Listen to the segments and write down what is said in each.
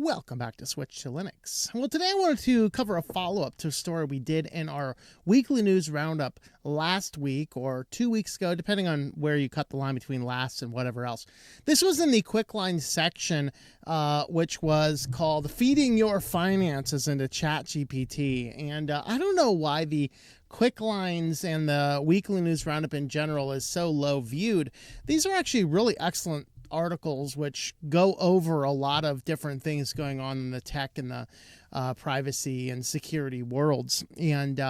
Welcome back to Switch to Linux. Well, today I wanted to cover a follow-up to a story we did in our weekly news roundup last week or 2 weeks ago, depending on where you cut the line between last and whatever else. This was in the quick line section, which was called Feeding Your Finances into ChatGPT. And I don't know why the quick lines and the weekly news roundup in general is so low viewed. These are actually really excellent articles which go over a lot of different things going on in the tech and the privacy and security worlds. And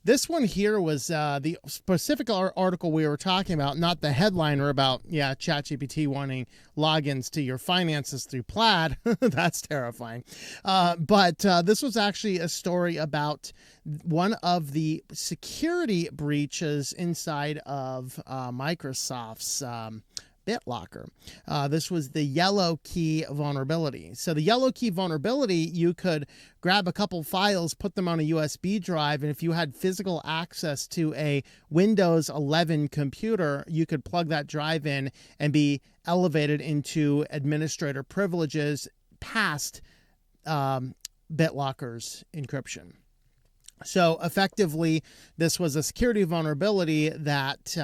this one here was the specific article we were talking about, not the headliner about, ChatGPT wanting logins to your finances through Plaid. That's terrifying. But this was actually a story about one of the security breaches inside of Microsoft's BitLocker. This was the yellow key vulnerability. So the yellow key vulnerability, you could grab a couple files, put them on a USB drive, and if you had physical access to a Windows 11 computer, you could plug that drive in and be elevated into administrator privileges past BitLocker's encryption. So effectively, this was a security vulnerability that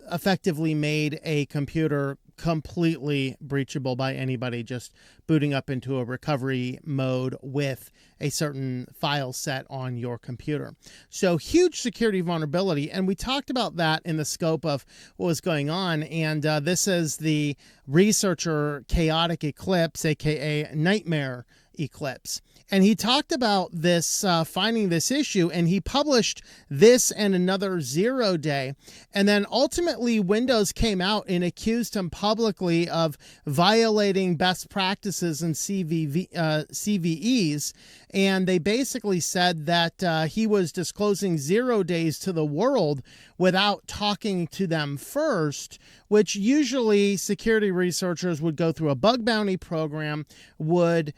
effectively made a computer completely breachable by anybody just booting up into a recovery mode with a certain file set on your computer. So huge security vulnerability. And we talked about that in the scope of what was going on. And this is the researcher Chaotic Eclipse, aka Nightmare Eclipse. And he talked about this, finding this issue, and he published this and another 0 day. And then ultimately Windows came out and accused him publicly of violating best practices and CVEs. And they basically said that he was disclosing 0 days to the world without talking to them first, which usually security researchers would go through a bug bounty program, would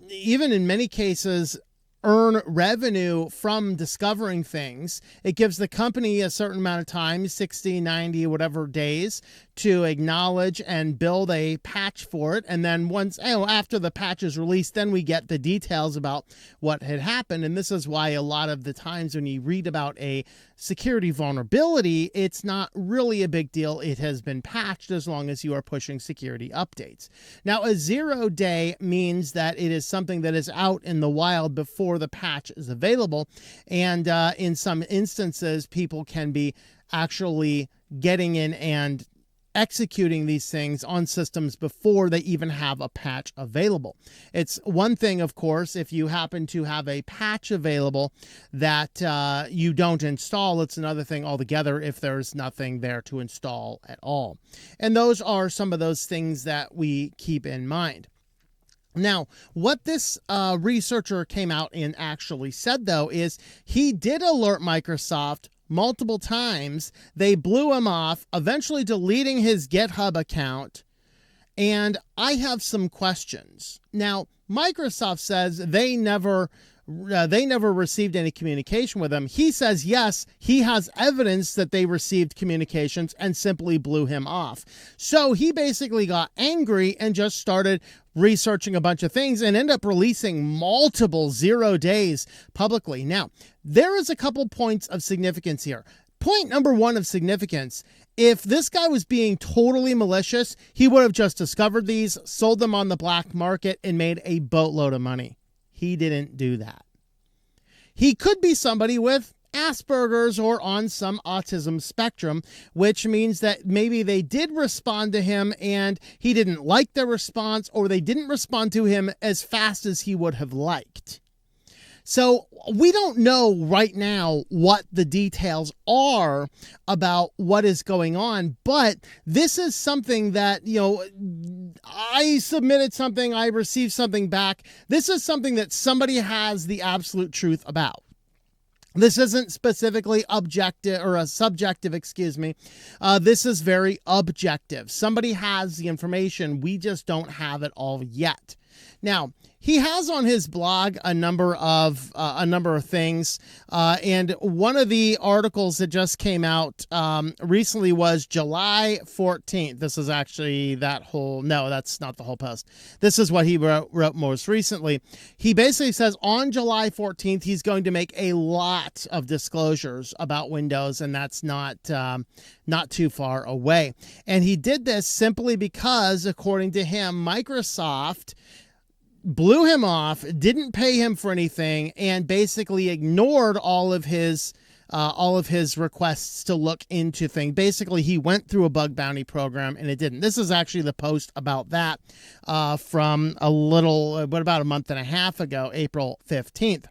even in many cases earn revenue from discovering things. It gives the company a certain amount of time, 60, 90, whatever days, to acknowledge and build a patch for it. And then once, after the patch is released, then we get the details about what had happened. And this is why a lot of the times when you read about a security vulnerability, it's not really a big deal. It has been patched as long as you are pushing security updates. Now, a 0 day means that it is something that is out in the wild before the patch is available. And in some instances, people can be actually getting in and executing these things on systems before they even have a patch available. It's one thing, of course, if you happen to have a patch available that you don't install. It's another thing altogether if there's nothing there to install at all. And those are some of those things that we keep in mind. Now, what this researcher came out and actually said, though, is he did alert Microsoft multiple times. They blew him off, eventually deleting his GitHub account. And I have some questions. Now, Microsoft says they never received any communication with him. He says, yes, he has evidence that they received communications and simply blew him off. So he basically got angry and just started researching a bunch of things and ended up releasing multiple 0 days publicly. Now, there is a couple points of significance here. Point number one of significance: if this guy was being totally malicious, he would have just discovered these, sold them on the black market, and made a boatload of money. He didn't do that. He could be somebody with Asperger's or on some autism spectrum, which means that maybe they did respond to him and he didn't like their response, or they didn't respond to him as fast as he would have liked. So we don't know right now what the details are about what is going on, but this is something that, I submitted something, I received something back. This is something that somebody has the absolute truth about. This isn't specifically objective or subjective, this is very objective. Somebody has the information. We just don't have it all yet. Now, he has on his blog a number of things, and one of the articles that just came out recently was July 14th. This is actually that's not the whole post. This is what he wrote most recently. He basically says on July 14th he's going to make a lot of disclosures about Windows, and that's not too far away. And he did this simply because, according to him, Microsoft blew him off, didn't pay him for anything, and basically ignored all of his requests to look into things. Basically, he went through a bug bounty program and it didn't. This is actually the post about that from about a month and a half ago, April 15th.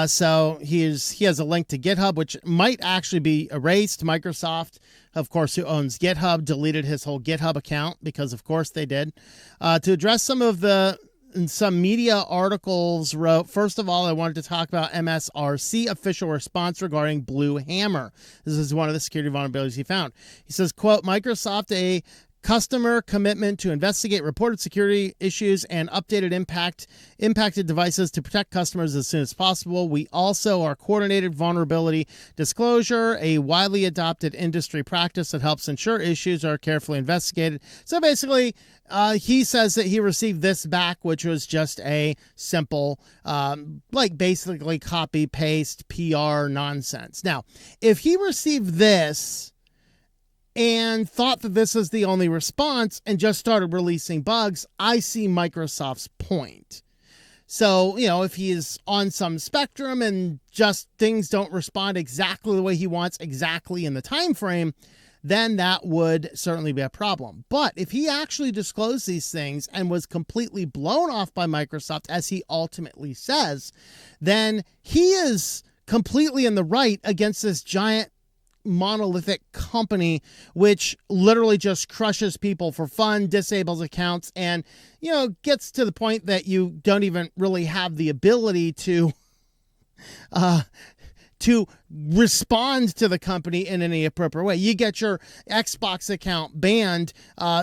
So he has a link to GitHub, which might actually be erased. Microsoft, of course, who owns GitHub, deleted his whole GitHub account because, of course, they did. To address some media articles wrote, first of all, I wanted to talk about MSRC official response regarding Blue Hammer. This is one of the security vulnerabilities he found. He says, quote, Microsoft, a customer commitment to investigate reported security issues and updated impacted devices to protect customers as soon as possible. We also are coordinated vulnerability disclosure, a widely adopted industry practice that helps ensure issues are carefully investigated. So basically, he says that he received this back, which was just a simple, basically copy paste PR nonsense. Now, if he received this and thought that this was the only response and just started releasing bugs, I see Microsoft's point. So, if he is on some spectrum and just things don't respond exactly the way he wants, exactly in the time frame, then that would certainly be a problem. But if he actually disclosed these things and was completely blown off by Microsoft, as he ultimately says, then he is completely in the right against this giant monolithic company which literally just crushes people for fun, disables accounts, and gets to the point that you don't even really have the ability to respond to the company in any appropriate way. You get your Xbox account banned,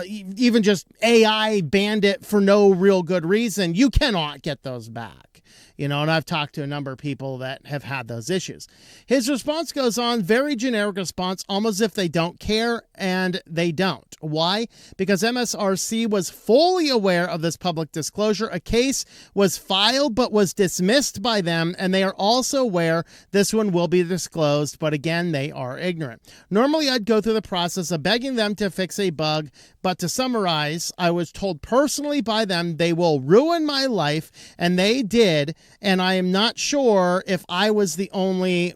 even just AI banned it for no real good reason. You cannot get those back. And I've talked to a number of people that have had those issues. His response goes on, very generic response, almost if they don't care, and they don't. Why? Because MSRC was fully aware of this public disclosure. A case was filed but was dismissed by them, and they are also aware this one will be disclosed, but again, they are ignorant. Normally, I'd go through the process of begging them to fix a bug, but to summarize, I was told personally by them they will ruin my life, and they did. And I am not sure if I was the only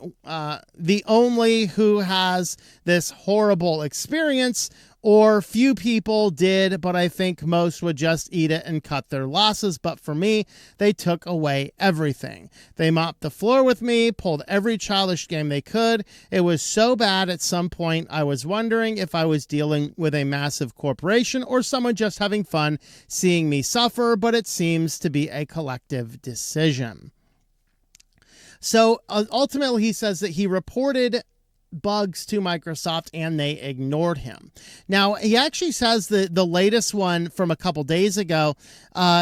who has this horrible experience, or few people did, but I think most would just eat it and cut their losses. But for me, they took away everything. They mopped the floor with me, pulled every childish game they could. It was so bad at some point, I was wondering if I was dealing with a massive corporation or someone just having fun seeing me suffer, but it seems to be a collective decision. So ultimately, he says that he reported bugs to Microsoft and they ignored him. Now, he actually says that the latest one from a couple days ago,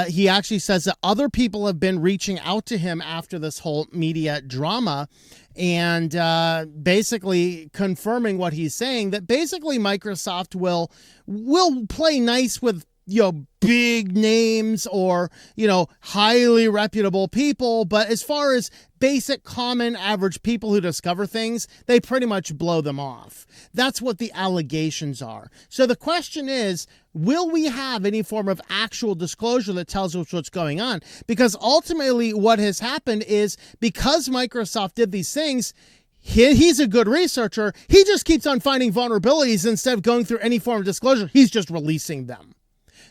he actually says that other people have been reaching out to him after this whole media drama and basically confirming what he's saying, that basically Microsoft will play nice with big names or, highly reputable people. But as far as basic, common, average people who discover things, they pretty much blow them off. That's what the allegations are. So the question is, will we have any form of actual disclosure that tells us what's going on? Because ultimately what has happened is, because Microsoft did these things, he's a good researcher. He just keeps on finding vulnerabilities instead of going through any form of disclosure. He's just releasing them.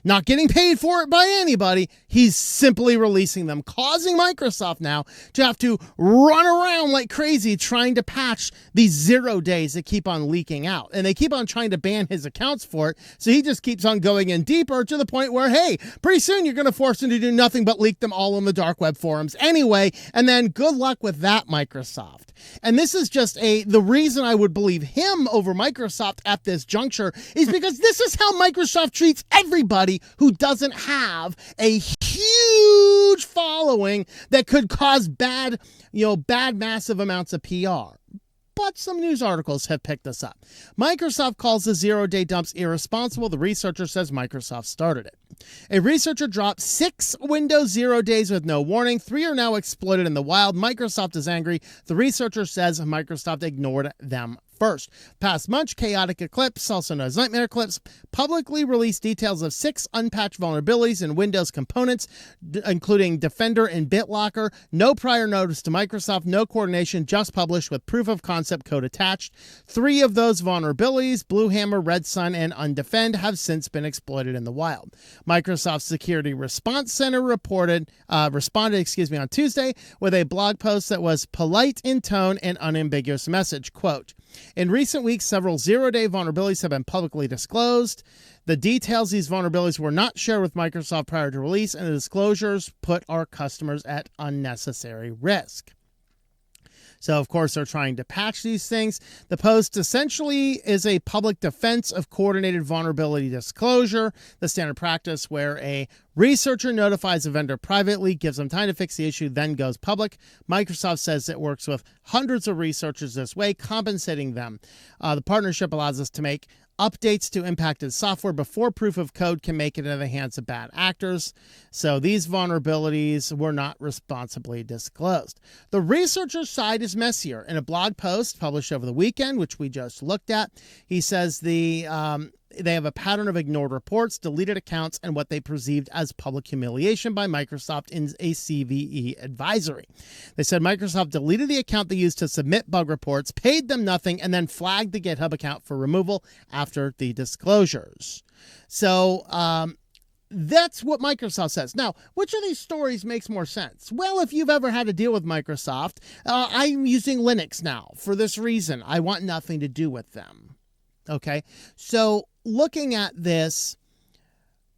Not getting paid for it by anybody. He's simply releasing them, causing Microsoft now to have to run around like crazy trying to patch these 0 days that keep on leaking out. And they keep on trying to ban his accounts for it. So he just keeps on going in deeper to the point where, hey, pretty soon you're going to force him to do nothing but leak them all on the dark web forums anyway. And then good luck with that, Microsoft. And this is just the reason I would believe him over Microsoft at this juncture is because this is how Microsoft treats everybody somebody who doesn't have a huge following that could cause bad massive amounts of PR. But some news articles have picked this up. Microsoft calls the zero-day dumps irresponsible. The researcher says Microsoft started it. A researcher dropped 6 Windows 0 days with no warning. 3 are now exploited in the wild. Microsoft is angry. The researcher says Microsoft ignored them first. Past month, Chaotic Eclipse, also known as Nightmare Eclipse, publicly released details of 6 unpatched vulnerabilities in Windows components, including Defender and BitLocker. No prior notice to Microsoft, no coordination, just published with proof of concept code attached. 3 of those vulnerabilities, Bluehammer, Red Sun, and Undefend, have since been exploited in the wild. Microsoft's Security Response Center responded on Tuesday with a blog post that was polite in tone and unambiguous message. Quote, in recent weeks, several zero-day vulnerabilities have been publicly disclosed. The details of these vulnerabilities were not shared with Microsoft prior to release, and the disclosures put our customers at unnecessary risk. So, of course, they're trying to patch these things. The post essentially is a public defense of coordinated vulnerability disclosure, the standard practice where a researcher notifies a vendor privately, gives them time to fix the issue, then goes public. Microsoft says it works with hundreds of researchers this way, compensating them. The partnership allows us to make updates to impacted software before proof of code can make it into the hands of bad actors. So these vulnerabilities were not responsibly disclosed. The researcher's side is messier. In a blog post published over the weekend, which we just looked at, he says they have a pattern of ignored reports, deleted accounts, and what they perceived as public humiliation by Microsoft in a CVE advisory. They said Microsoft deleted the account they used to submit bug reports, paid them nothing, and then flagged the GitHub account for removal after the disclosures. So that's what Microsoft says. Now, which of these stories makes more sense? Well, if you've ever had to deal with Microsoft, I'm using Linux now for this reason. I want nothing to do with them. Okay, so looking at this,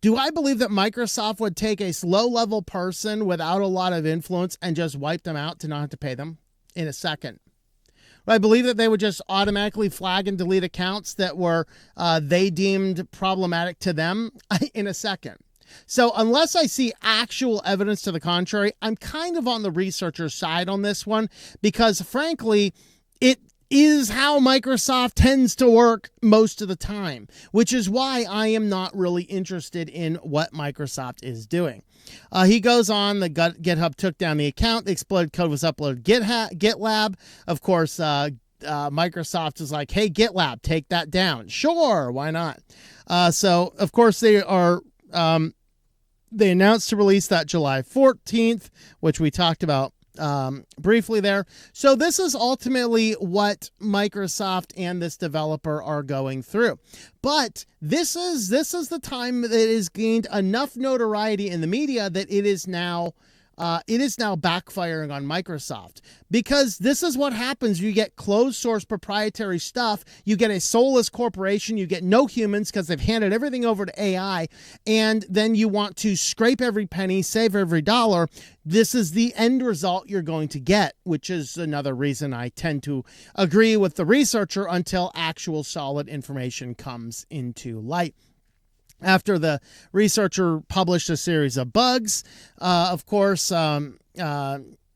do I believe that Microsoft would take a low-level person without a lot of influence and just wipe them out to not have to pay them in a second? I believe that they would just automatically flag and delete accounts that were they deemed problematic to them in a second. So unless I see actual evidence to the contrary, I'm kind of on the researcher's side on this one because, frankly, it is how Microsoft tends to work most of the time, which is why I am not really interested in what Microsoft is doing. He goes on, the GitHub took down the account, the exploited code was uploaded to GitLab. Of course, Microsoft is like, hey, GitLab, take that down. Sure, why not? So, of course, they announced to release that July 14th, which we talked about briefly there. So this is ultimately what Microsoft and this developer are going through. But this is the time that it has gained enough notoriety in the media that it is now backfiring on Microsoft, because this is what happens. You get closed source proprietary stuff. You get a soulless corporation. You get no humans because they've handed everything over to AI. And then you want to scrape every penny, save every dollar. This is the end result you're going to get, which is another reason I tend to agree with the researcher until actual solid information comes into light. After the researcher published a series of bugs, of course,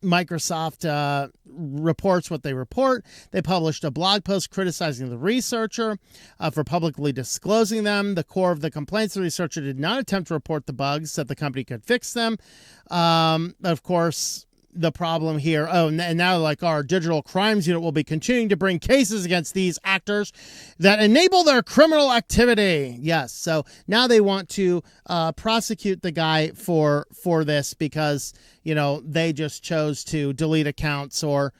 Microsoft reports what they report. They published a blog post criticizing the researcher for publicly disclosing them. The core of the complaints, the researcher did not attempt to report the bugs, said the company could fix them. Of course, the problem here, and now like our digital crimes unit will be continuing to bring cases against these actors that enable their criminal activity. Yes, so now they want to prosecute the guy for this because, they just chose to delete accounts or,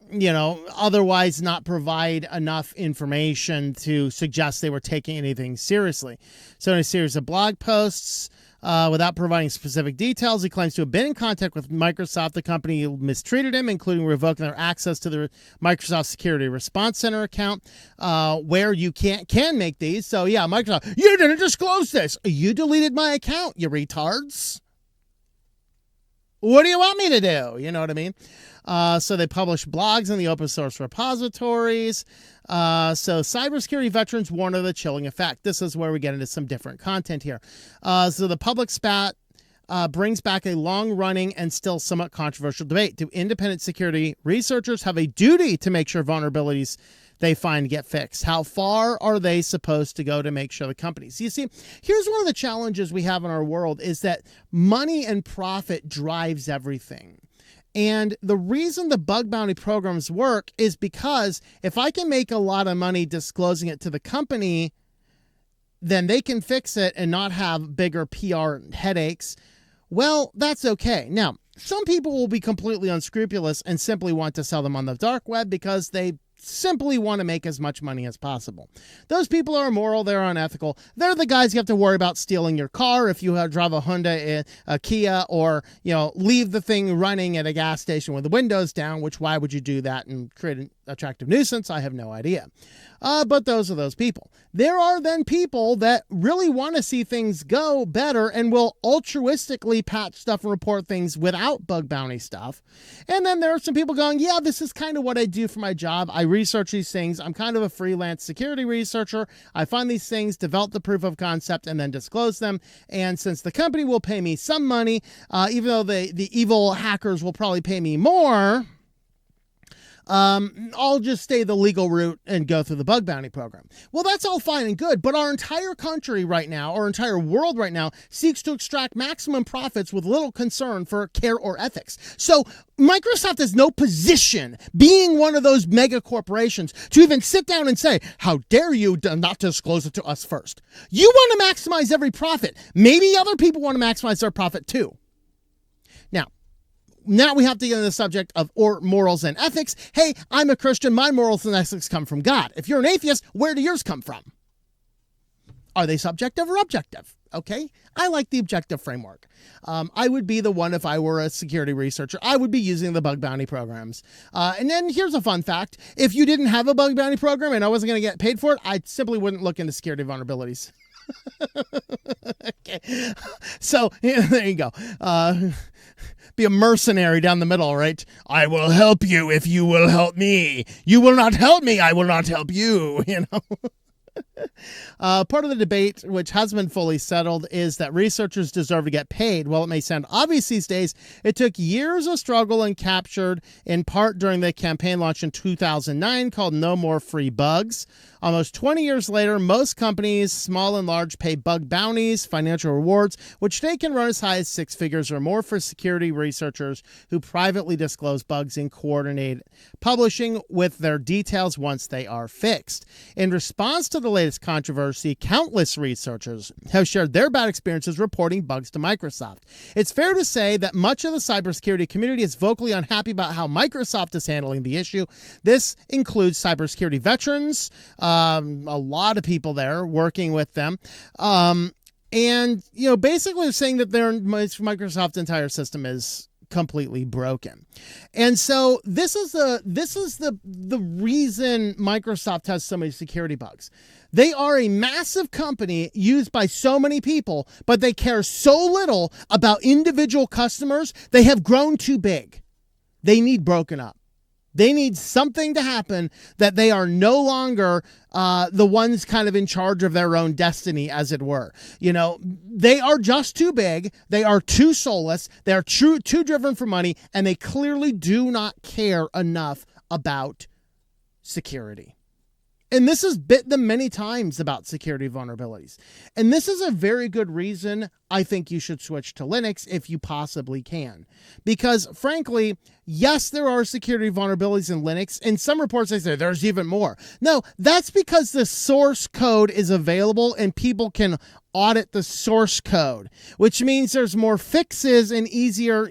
otherwise not provide enough information to suggest they were taking anything seriously. So in a series of blog posts, without providing specific details, he claims to have been in contact with Microsoft. The company mistreated him, including revoking their access to the Microsoft Security Response Center account, where you can make these. So yeah, Microsoft, you didn't disclose this. You deleted my account, you retards. What do you want me to do? You know what I mean? So they publish blogs in the open source repositories. So cybersecurity veterans warn of the chilling effect. This is where we get into some different content here. So the public spat brings back a long-running and still somewhat controversial debate. Do independent security researchers have a duty to make sure vulnerabilities they find get fixed? How far are they supposed to go to make sure the companies? You see, here's one of the challenges we have in our world is that money and profit drives everything. And the reason the bug bounty programs work is because if I can make a lot of money disclosing it to the company, then they can fix it and not have bigger PR headaches. Well, that's okay. Now, some people will be completely unscrupulous and simply want to sell them on the dark web because they simply want to make as much money as possible. Those people are immoral. They're unethical. They're the guys you have to worry about stealing your car if you drive a Honda, a Kia, or, leave the thing running at a gas station with the windows down, which why would you do that and create an attractive nuisance? I have no idea. But those are those people. There are then people that really want to see things go better and will altruistically patch stuff and report things without bug bounty stuff. And then there are some people going, yeah, this is kind of what I do for my job. I research these things. I'm kind of a freelance security researcher. I find these things, develop the proof of concept, and then disclose them. And since the company will pay me some money, even though the evil hackers will probably pay me more, I'll just stay the legal route and go through the bug bounty program. Well, that's all fine and good, but our entire country right now, our entire world right now, seeks to extract maximum profits with little concern for care or ethics. So Microsoft has no position, being one of those mega corporations, to even sit down and say, how dare you not disclose it to us first? You want to maximize every profit. Maybe other people want to maximize their profit too. Now we have to get into the subject of morals and ethics. Hey, I'm a Christian. My morals and ethics come from God. If you're an atheist, where do yours come from? Are they subjective or objective? Okay, I like the objective framework. I would be the one if I were a security researcher. I would be using the bug bounty programs. And then here's a fun fact. If you didn't have a bug bounty program and I wasn't going to get paid for it, I simply wouldn't look into security vulnerabilities. Okay, so there you go. Be a mercenary down the middle, right? I will help you if you will help me. You will not help me. I will not help you. Part of the debate, which has been fully settled, is that researchers deserve to get paid. While it may sound obvious these days, it took years of struggle and captured in part during the campaign launch in 2009 called No More Free Bugs. Almost 20 years later, most companies, small and large, pay bug bounties, financial rewards, which they can run as high as 6 figures or more for security researchers who privately disclose bugs and coordinate publishing with their details once they are fixed. In response to the latest controversy, countless researchers have shared their bad experiences reporting bugs to Microsoft. It's fair to say that much of the cybersecurity community is vocally unhappy about how Microsoft is handling the issue. This includes cybersecurity veterans, a lot of people there working with them. And, basically saying that Microsoft's entire system is completely broken. And so this is the reason Microsoft has so many security bugs. They are a massive company used by so many people, but they care so little about individual customers. They have grown too big. They need broken up. They need something to happen that they are no longer the ones kind of in charge of their own destiny, as it were. They are just too big. They are too soulless. They are too driven for money, and they clearly do not care enough about security. And this has bit them many times about security vulnerabilities. And this is a very good reason I think you should switch to Linux if you possibly can. Because frankly, yes, there are security vulnerabilities in Linux. In some reports, they say there's even more. No, that's because the source code is available and people can audit the source code, which means there's more fixes and easier,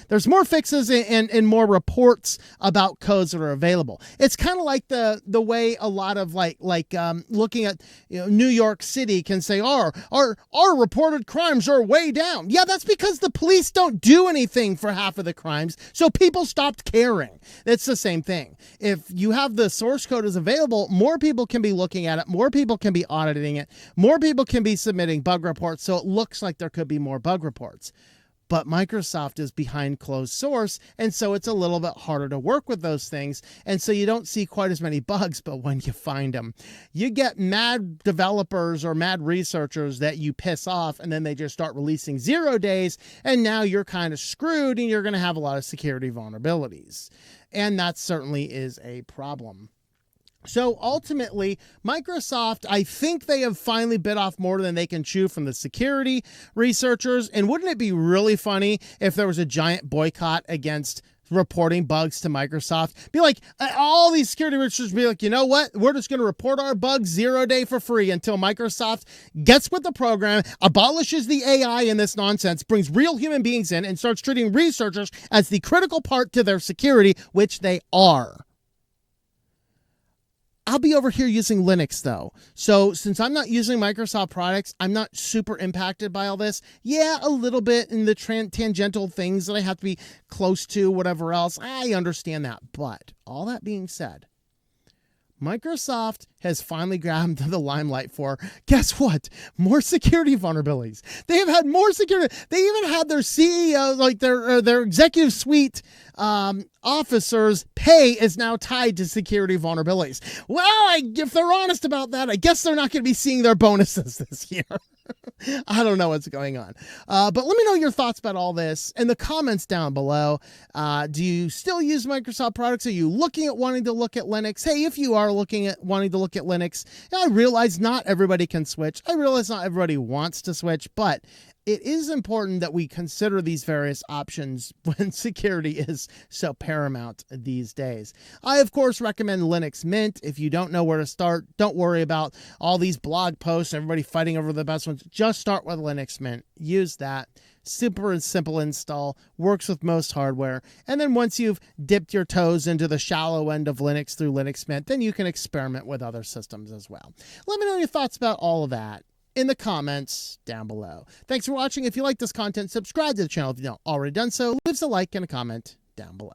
there's more fixes and more reports about codes that are available. It's kind of like the way a lot of looking at New York City can say, our reported crimes are way down. Yeah, that's because the police don't do anything for half of the crimes, so people stopped caring. It's the same thing. If you have the source code is available, more people can be looking at it, more people can be auditing it, more people can be submitting bug reports, so it looks like there could be more bug reports. but Microsoft is behind closed source, and so it's a little bit harder to work with those things, and so you don't see quite as many bugs, but when you find them, you get mad developers or mad researchers that you piss off, and then they just start releasing 0 days, and now you're kind of screwed, and you're going to have a lot of security vulnerabilities. And that certainly is a problem. So ultimately, Microsoft, I think they have finally bit off more than they can chew from the security researchers. And wouldn't it be really funny if there was a giant boycott against reporting bugs to Microsoft? Be like, all these security researchers be like, you know what? We're just going to report our bugs 0 day for free until Microsoft gets with the program, abolishes the AI in this nonsense, brings real human beings in, and starts treating researchers as the critical part to their security, which they are. I'll be over here using Linux, though. So since I'm not using Microsoft products, I'm not super impacted by all this. Yeah, a little bit in the tangential things that I have to be close to, whatever else. I understand that. But all that being said, Microsoft has finally grabbed the limelight for, guess what? More security vulnerabilities. They have had more security. They even had their CEO, like their executive suite officers' pay is now tied to security vulnerabilities. Well, if they're honest about that, I guess they're not going to be seeing their bonuses this year. I don't know what's going on. But let me know your thoughts about all this in the comments down below. Do you still use Microsoft products? Are you looking at wanting to look at Linux? Hey, if you are looking at wanting to look at Linux, I realize not everybody can switch. I realize not everybody wants to switch, but it is important that we consider these various options when security is so paramount these days. I, of course, recommend Linux Mint. If you don't know where to start, don't worry about all these blog posts, everybody fighting over the best ones. Just start with Linux Mint. Use that. Super and simple install, works with most hardware. And then once you've dipped your toes into the shallow end of Linux through Linux Mint, then you can experiment with other systems as well. Let me know your thoughts about all of that in the comments down below. Thanks for watching. If you like this content, subscribe to the channel if you've not already done so. Leave us a like and a comment down below.